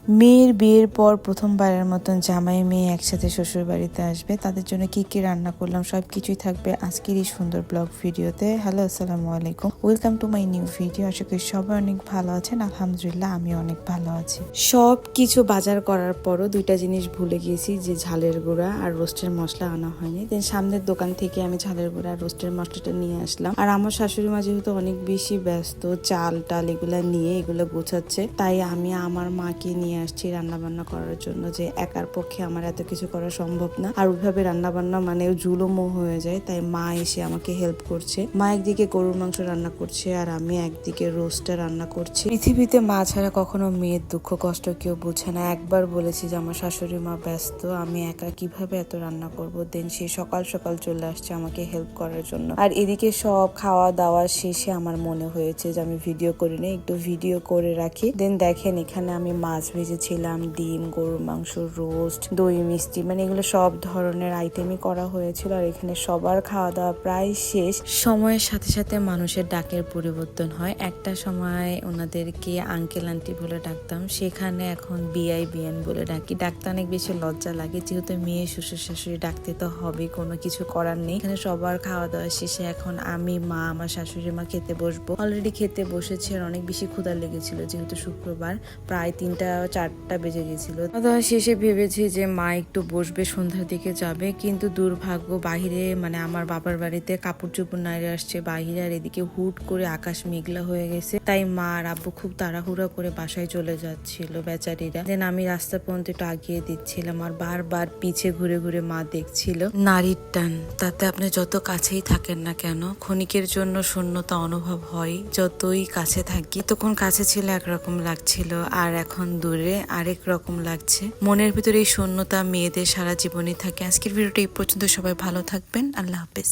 মেয়ের বিয়ের পর প্রথমবারের মতন জামাই মেয়ে একসাথে শ্বশুর বাড়িতে আসবে, তাদের জন্য কি কি রান্না করলাম সবকিছুই থাকবে আজকের এই সুন্দর ব্লগ ভিডিওতে। হ্যালো, আসসালামু আলাইকুম, welcome to my new video. আশা করি সবাই অনেক ভালো আছেন, আলহামদুলিল্লাহ আমি অনেক ভালো আছি। সব কিছু বাজার করার পরও দুইটা জিনিস ভুলে গিয়েছি, যে ঝালের গুঁড়া আর রোস্টের মশলা আনা হয়নি। দেন সামনের দোকান থেকে আমি ঝালের গুঁড়া আর রোস্টের মশলাটা নিয়ে আসলাম। আর আমার শাশুড়ি মা যেহেতু অনেক বেশি ব্যস্ত চাল টাল এগুলা নিয়ে, এগুলো গোছাচ্ছে, তাই আমি আমার মাকে নিয়ে আসছি রান্না বান্না করার জন্য, যে একার পক্ষে আমার এত কিছু করা সম্ভব না। আর ওইভাবে রান্না বান্না মানে জুলুমও হয়ে যায়, তাই মা এসে আমাকে হেল্প করছে। মা একদিকে গরুর মাংস রান্না করছে আর আমি একদিকে রোস্টটা রান্না করছি। পৃথিবীতে মা ছাড়া কখনো মেয়ের দুঃখ কষ্ট কেউ বোঝে না। একবার বলেছি যে আমার শাশুড়ি মা ব্যস্ত, আমি একা কিভাবে এত রান্না করব। দেন সে সকাল সকাল চলে আসছে আমাকে হেল্প করার জন্য। আর এদিকে সব খাওয়া দাওয়া শেষে আমার মনে হয়েছে যে আমি ভিডিও করি না, একটু ভিডিও করে রাখি। দেন দেখেন এখানে আমি মাছ ভেজেছিলাম, ডিম, গরুর মাংস, রোস্ট, দই মিষ্টি, মানে এগুলো সব ধরনের আইটেমই করা হয়েছিল। আর এখানে সবার খাওয়া দাওয়া প্রায় শেষ। সময়ের সাথে সাথে মানুষের ডাকের পরিবর্তন হয়। একটা সময় ওনাদেরকে আঙ্কেল আন্টি বলে ডাকতাম, সেখানে এখন বিআই বিএন বলে ডাকি। ডাকতে অনেক বেশি লজ্জা লাগে, যেহেতু মেয়ে শ্বশুর শাশুড়ি ডাকতে তো হবে, কোনো কিছু করার নেই। এখানে সবার খাওয়া দাওয়া শেষে এখন আমি, মা, আমার শাশুড়ি মা খেতে বসবো। অলরেডি খেতে বসেছে আর অনেক বেশি ক্ষুধা লেগেছিল, যেহেতু শুক্রবার প্রায় 3টা-4টা বেজে গেছিল। খাওয়া শেষে ভেবেছি যে মা একটু বসবে, সন্ধ্যার দিকে যাবে, কিন্তু দুর্ভাগ্য বাহিরে মানে আমার বাবার বাড়িতে কাপড় চোপড় নাইরে আসছে বাহিরে, আর এদিকে হুট করে আকাশ মেঘলা হয়ে গেছে। তাই মা আর আব্বু খুব তাড়াহুড়া করে বাসায় চলে যাচ্ছিল বেচারিরা। দেন আমি রাস্তা পর্যন্ত একটু আগিয়ে দিচ্ছিলাম আর বারবার পিছে ঘুরে ঘুরে মা দেখছিল। নারীর টান, তাতে আপনি যত কাছেই থাকেন না কেন ক্ষণিকের জন্য শূন্যতা অনুভব হয়। যতই কাছে থাকি, তখন কাছে ছিল একরকম লাগছিল আর এখন দূরে আরেক রকম লাগছে। মনের ভিতরে এই শূন্যতা মেয়েদের সারা জীবনই থাকে। আজকের ভিডিওটা এই পর্যন্ত, সবাই ভালো থাকবেন, আল্লাহ হাফেজ।